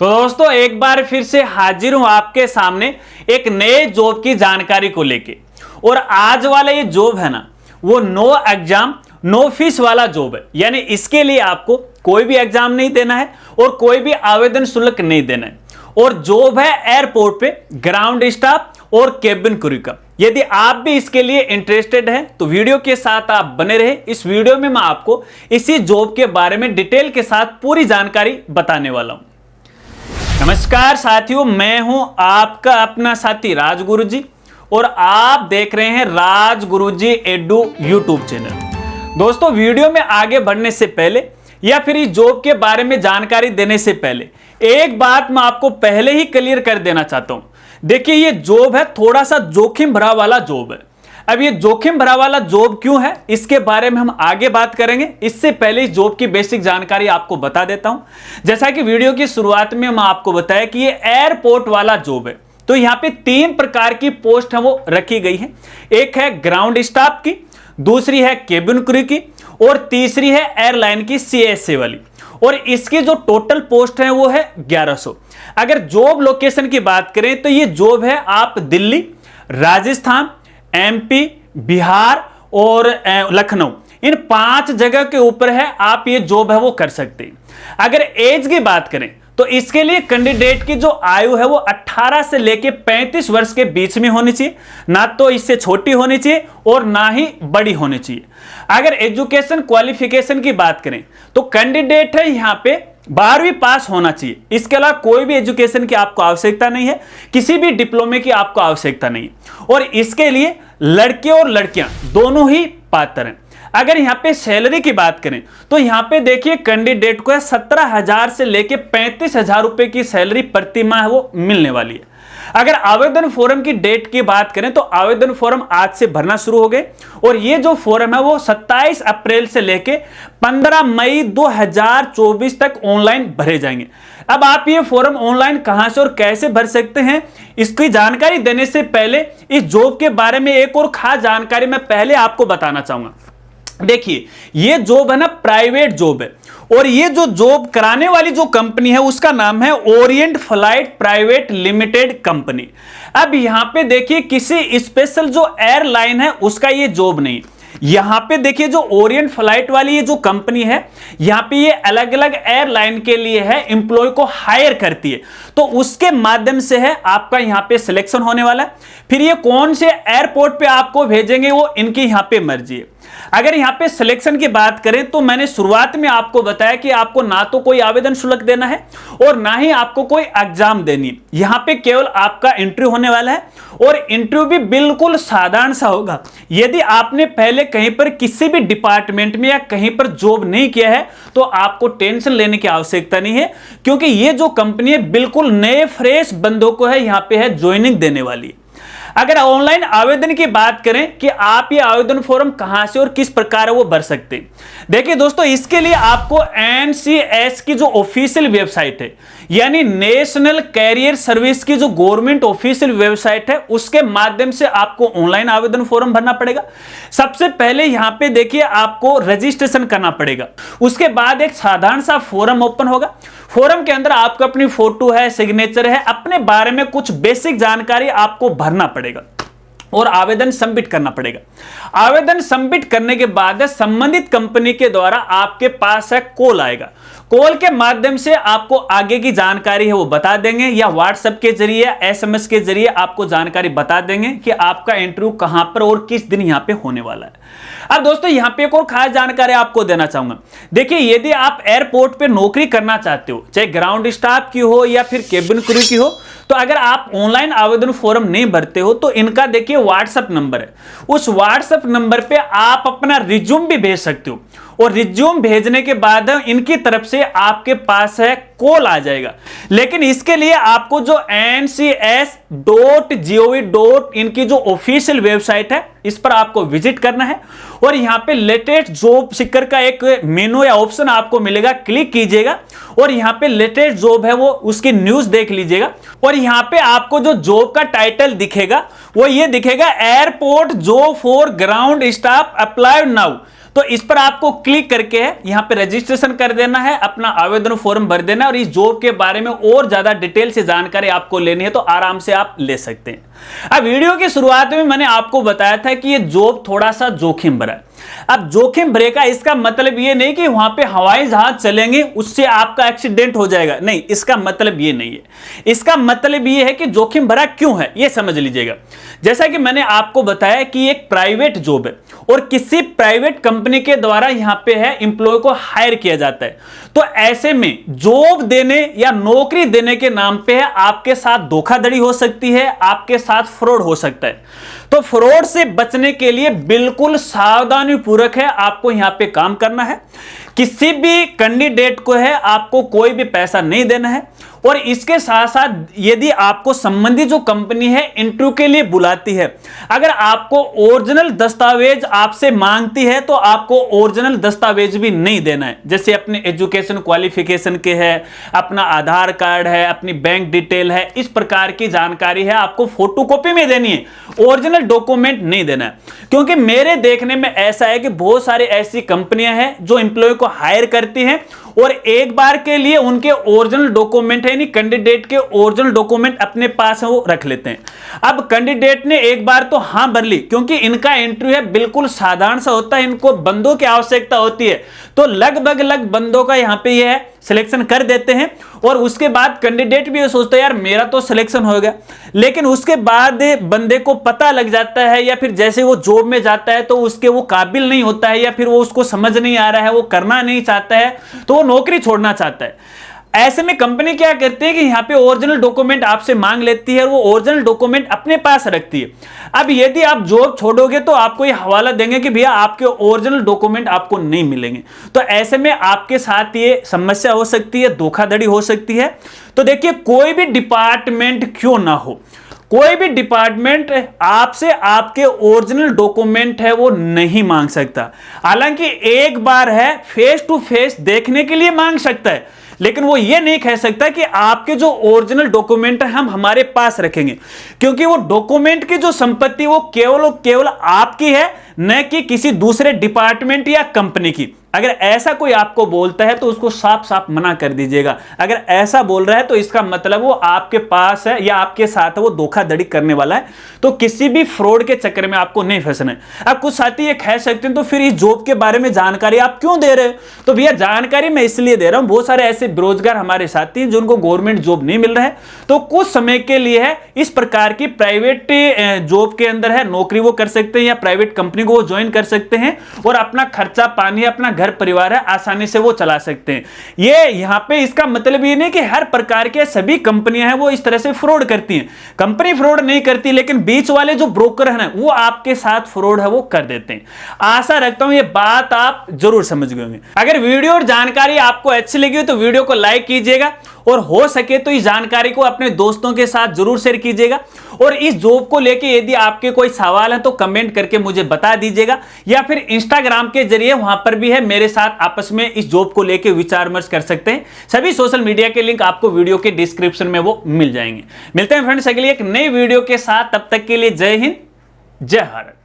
तो दोस्तों एक बार फिर से हाजिर हूं आपके सामने एक नए जॉब की जानकारी को लेके। और आज वाला ये जॉब है ना, वो नो एग्जाम नो फीस वाला जॉब है। यानी इसके लिए आपको कोई भी एग्जाम नहीं देना है और कोई भी आवेदन शुल्क नहीं देना है। और जॉब है एयरपोर्ट पे ग्राउंड स्टाफ और केबिन क्रू का। यदि आप भी इसके लिए इंटरेस्टेड हैं तो वीडियो के साथ आप बने रहे। इस वीडियो में मैं आपको इसी जॉब के बारे में डिटेल के साथ पूरी जानकारी बताने वाला हूं। नमस्कार साथियों, मैं हूं आपका अपना साथी राजगुरुजी और आप देख रहे हैं राजगुरुजी एडू यूट्यूब चैनल। दोस्तों वीडियो में आगे बढ़ने से पहले या फिर इस जॉब के बारे में जानकारी देने से पहले एक बात मैं आपको पहले ही क्लियर कर देना चाहता हूं। देखिए ये जॉब है थोड़ा सा जोखिम भरा वाला जॉब है। अब ये जोखिम भरा वाला जॉब क्यों है इसके बारे में हम आगे बात करेंगे। इससे पहले इस जॉब की बेसिक जानकारी आपको बता देता हूं। जैसा कि वीडियो की शुरुआत में मैं आपको बताया कि ये एयरपोर्ट वाला जॉब है। तो यहां पे 3 प्रकार की पोस्ट है वो रखी गई है। एक है ग्राउंड स्टाफ की, दूसरी है केबिन क्रू की और तीसरी है एयरलाइन की CSA वाली। और इसकी जो टोटल पोस्ट है वो है 1100। अगर जॉब लोकेशन की बात करें तो ये जॉब है आप दिल्ली, राजस्थान, MP, बिहार और लखनऊ, इन 5 जगह के ऊपर है आप ये जॉब है वो कर सकते हैं। अगर एज की बात करें तो इसके लिए कैंडिडेट की जो आयु है वो 18 से लेके 35 वर्ष के बीच में होनी चाहिए, ना तो इससे छोटी होनी चाहिए और ना ही बड़ी होनी चाहिए। अगर एजुकेशन क्वालिफिकेशन की बात करें तो कैंडिडेट है यहां पे 12वीं पास होना चाहिए। इसके अलावा कोई भी एजुकेशन की आपको आवश्यकता नहीं है, किसी भी डिप्लोमे की आपको आवश्यकता नहीं है। और इसके लिए लड़के और लड़कियां दोनों ही पात्र हैं। अगर यहां पे सैलरी की बात करें तो यहां पे देखिए कैंडिडेट को 17,000 से लेके 35,000 रुपए की सैलरी प्रति माह वो मिलने वाली है। अगर आवेदन फॉर्म की डेट की बात करें तो आवेदन फॉर्म आज से भरना शुरू हो गए और ये जो फॉर्म है वो 27 अप्रैल से लेके 15 मई 2024 तक ऑनलाइन भरे जाएंगे। अब आप ये फॉर्म ऑनलाइन कहां से और कैसे भर सकते हैं इसकी जानकारी देने से पहले इस जॉब के बारे में एक और खास जानकारी मैं पहले आपको बताना चाहूंगा। देखिए ये जॉब है ना प्राइवेट जॉब है और ये जो जॉब कराने वाली जो कंपनी है उसका नाम है Orient flight private limited company. अब यहां पे देखिए किसी स्पेशल जो एयरलाइन है उसका ये जॉब नहीं। यहां पे देखिए जो ओरिएंट फ्लाइट वाली ये जो कंपनी है यहां पे ये अलग अलग एयरलाइन के लिए है एम्प्लॉय को हायर करती है। तो उसके माध्यम से है आपका यहां पे सिलेक्शन होने वाला है। फिर ये कौन से एयरपोर्ट पे आपको भेजेंगे वो इनकी यहां पे मर्जी है। अगर यहां पे सिलेक्शन की बात करें तो मैंने शुरुआत में आपको बताया कि आपको ना तो कोई आवेदन शुल्क देना है और ना ही आपको कोई एग्जाम देनी है। यहां पे केवल आपका इंटरव्यू होने वाला है और इंटरव्यू भी बिल्कुल साधारण सा होगा। यदि आपने पहले कहीं पर किसी भी डिपार्टमेंट में या कहीं पर जॉब नहीं किया है तो आपको टेंशन लेने की आवश्यकता नहीं है, क्योंकि ये जो कंपनी है बिल्कुल नए फ्रेश बंदों को है यहां पे है ज्वाइनिंग देने वाली। अगर ऑनलाइन आवेदन की बात करें कि आप ये आवेदन फॉर्म कहां से और किस प्रकार वो भर सकते हैं, देखिए दोस्तों इसके लिए आपको NCS की जो ऑफिशियल वेबसाइट है यानी नेशनल कैरियर सर्विस की जो गवर्नमेंट ऑफिशियल वेबसाइट है उसके माध्यम से आपको ऑनलाइन आवेदन फॉर्म भरना पड़ेगा। सबसे पहले यहां पे देखिए आपको रजिस्ट्रेशन करना पड़ेगा। उसके बाद एक साधारण सा फॉर्म ओपन होगा। फॉर्म के अंदर आपको अपनी फोटो है, सिग्नेचर है, अपने बारे में कुछ बेसिक जानकारी आपको भरना पड़ेगा और आवेदन सबमिट करना पड़ेगा। आवेदन सबमिट करने के बाद संबंधित कंपनी के द्वारा आपके पास है कॉल आएगा। कॉल के माध्यम से आपको आगे की जानकारी है वो बता देंगे या व्हाट्सएप के जरिए SMS के जरिए आपको जानकारी बता देंगे कि आपका इंटरव्यू कहां पर और किस दिन यहां पे होने वाला है। अब दोस्तों यहां पे एक और खास जानकारी आपको देना चाहूंगा। देखिए यदि आप एयरपोर्ट पे नौकरी करना चाहते हो, चाहे ग्राउंड स्टाफ की हो या फिर केबिन क्रू की हो, तो अगर आप ऑनलाइन आवेदन फॉर्म नहीं भरते हो तो इनका देखिए व्हाट्सएप नंबर है। उस व्हाट्सएप नंबर पे आप अपना रिज्यूम भी भेज सकते हो और रिज्यूम भेजने के बाद इनकी तरफ से आपके पास है कॉल आ जाएगा। लेकिन इसके लिए आपको जो ncs.gov. इनकी जो ऑफिशियल वेबसाइट है इस पर आपको विजिट करना है और यहां पे लेटेस्ट जॉब सीकर का एक मेनू या ऑप्शन आपको मिलेगा, क्लिक कीजिएगा और यहां पे लेटेस्ट जॉब है वो उसकी न्यूज देख लीजिएगा। और यहां पे आपको जो जॉब का टाइटल दिखेगा वो ये दिखेगा, airport job for ground staff apply now. तो इस पर आपको क्लिक करके यहां पे रजिस्ट्रेशन कर देना है, अपना आवेदन फॉर्म भर देना है और इस जॉब के बारे में और ज्यादा डिटेल से जानकारी आपको लेनी है तो आराम से आप ले सकते हैं। अब वीडियो की शुरुआत में मैंने आपको बताया था कि यह जॉब थोड़ा सा जोखिम भरा है। अब जोखिम भरे का इसका मतलब यह नहीं कि वहां पे हवाई जहाज चलेंगे उससे आपका एक्सीडेंट हो जाएगा, नहीं, इसका मतलब यह नहीं है। इसका मतलब यह है कि जोखिम भरा क्यों है यह समझ लीजिएगा। जैसा कि मैंने आपको बताया कि एक प्राइवेट जॉब है और किसी प्राइवेट कंपनी के द्वारा यहां पे है एम्प्लॉय को हायर किया जाता है, तो ऐसे में जॉब देने या नौकरी देने के नाम पे है आपके साथ धोखाधड़ी हो सकती है, आपके साथ फ्रॉड हो सकता है। तो फ्रॉड से बचने के लिए बिल्कुल सावधानी पूर्वक है आपको यहां पे काम करना है। किसी भी कैंडिडेट को है आपको कोई भी पैसा नहीं देना है और इसके साथ साथ यदि आपको संबंधित जो कंपनी है इंटरव्यू के लिए बुलाती है, अगर आपको ओरिजिनल दस्तावेज आपसे मांगती है तो आपको ओरिजिनल दस्तावेज भी नहीं देना है। जैसे अपने एजुकेशन क्वालिफिकेशन के है, अपना आधार कार्ड है, अपनी बैंक डिटेल है, इस प्रकार की जानकारी है आपको फोटोकॉपी में देनी है, ओरिजिनल डॉक्यूमेंट नहीं देना है। क्योंकि मेरे देखने में ऐसा है कि बहुत सारी ऐसी कंपनियां हैं जो एम्प्लॉय को हायर करती हैं और एक बार के लिए उनके ओरिजिनल डॉक्यूमेंट है, यानी कैंडिडेट के ओरिजिनल डॉक्यूमेंट अपने पास है वो रख लेते हैं। अब कैंडिडेट ने एक बार तो हां भर ली, क्योंकि इनका इंटरव्यू है बिल्कुल साधारण सा होता है, इनको बंदों की आवश्यकता होती है, तो लगभग बंदों का यहां पे यह सिलेक्शन कर देते हैं और उसके बाद कैंडिडेट भी ये सोचता है यार मेरा तो सिलेक्शन हो गया, लेकिन उसके बाद बंदे को पता लग जाता है या फिर जैसे वो जॉब में जाता है तो उसके वो काबिल नहीं होता है या फिर वो उसको समझ नहीं आ रहा है, वो करना नहीं चाहता है, तो वो नौकरी छोड़ना चाहता है। ऐसे में कंपनी क्या करती है कि यहां पे ओरिजिनल डॉक्यूमेंट आपसे मांग लेती है और वो ओरिजिनल डॉक्यूमेंट अपने पास रखती है। अब यदि आप जॉब छोड़ोगे तो आपको ये हवाला देंगे कि भैया आपके ओरिजिनल डॉक्यूमेंट आपको नहीं मिलेंगे, तो ऐसे में आपके साथ ये समस्या हो सकती है, धोखाधड़ी हो सकती है। तो देखिए, कोई भी डिपार्टमेंट क्यों ना हो, कोई भी डिपार्टमेंट आपसे आपके ओरिजिनल डॉक्यूमेंट है वो नहीं मांग सकता। हालांकि एक बार है फेस टू फेस देखने के लिए मांग सकता है, लेकिन वो ये नहीं कह सकता कि आपके जो ओरिजिनल डॉक्यूमेंट है हम हमारे पास रखेंगे, क्योंकि वो डॉक्यूमेंट की जो संपत्ति वो केवल आपकी है, न कि किसी दूसरे डिपार्टमेंट या कंपनी की। अगर ऐसा कोई आपको बोलता है तो उसको साफ साफ मना कर दीजिएगा। अगर ऐसा बोल रहा है तो इसका मतलब वो आपके पास है या आपके साथ है, वो धोखाधड़ी करने वाला है। तो किसी भी फ्रॉड के चक्कर में आपको नहीं फंसना है। अब कुछ साथी ये कह सकते हैं तो फिर इस जॉब के बारे में जानकारी आप क्यों दे रहे हो? तो भैया जानकारी मैं इसलिए दे रहा हूं, बहुत सारे ऐसे बेरोजगार हमारे साथी हैं जिनको गवर्नमेंट जॉब नहीं मिल रहा है, तो कुछ समय के लिए है इस प्रकार की प्राइवेट जॉब के अंदर है नौकरी वो कर सकते हैं या प्राइवेट कंपनी को वो ज्वाइन कर सकते हैं और अपना खर्चा पानी, अपना घर परिवार है आसानी से वो चला सकते हैं। ये यहां पे इसका मतलब ये नहीं कि हर प्रकार के सभी कंपनियां हैं वो इस तरह से फ्रॉड करती हैं। कंपनी फ्रॉड नहीं करती, लेकिन बीच वाले जो ब्रोकर हैं ना वो आपके साथ फ्रॉड है वो कर देते हैं। आशा रखता हूं ये बात आप जरूर समझ गए होंगे। अगर वीडियो और जानकारी आपको अच्छी लगी हो तो वीडियो को लाइक कीजिएगा और हो सके तो इस जानकारी को अपने दोस्तों के साथ जरूर शेयर कीजिएगा। और इस जॉब को लेके यदि आपके कोई सवाल है तो कमेंट करके मुझे बता दीजिएगा, या फिर इंस्टाग्राम के जरिए वहां पर भी है मेरे साथ आपस में इस जॉब को लेके विचार विमर्श कर सकते हैं। सभी सोशल मीडिया के लिंक आपको वीडियो के डिस्क्रिप्शन में वो मिल जाएंगे। मिलते हैं फ्रेंड्स अगली एक नई वीडियो के साथ, तब तक के लिए जय हिंद, जय भारत।